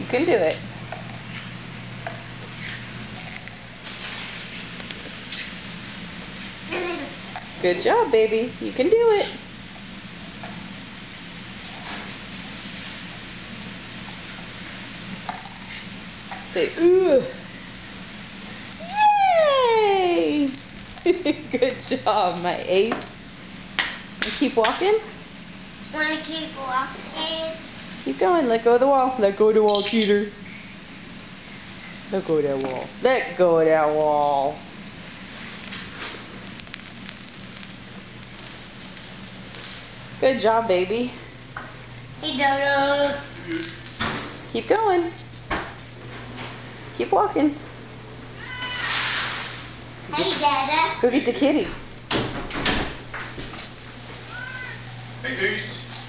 can do it. Good job, baby. You can do it. Say, ooh. Yay! Good job, my ace. You keep walking? Want to keep walking? Keep going. Let go of the wall. Let go of the wall, cheater. Let go of that wall. Let go of that wall. Good job, baby. Hey, Dodo. Keep going. Keep walking. Hey, Dada. Go get the kitty. Hey, East.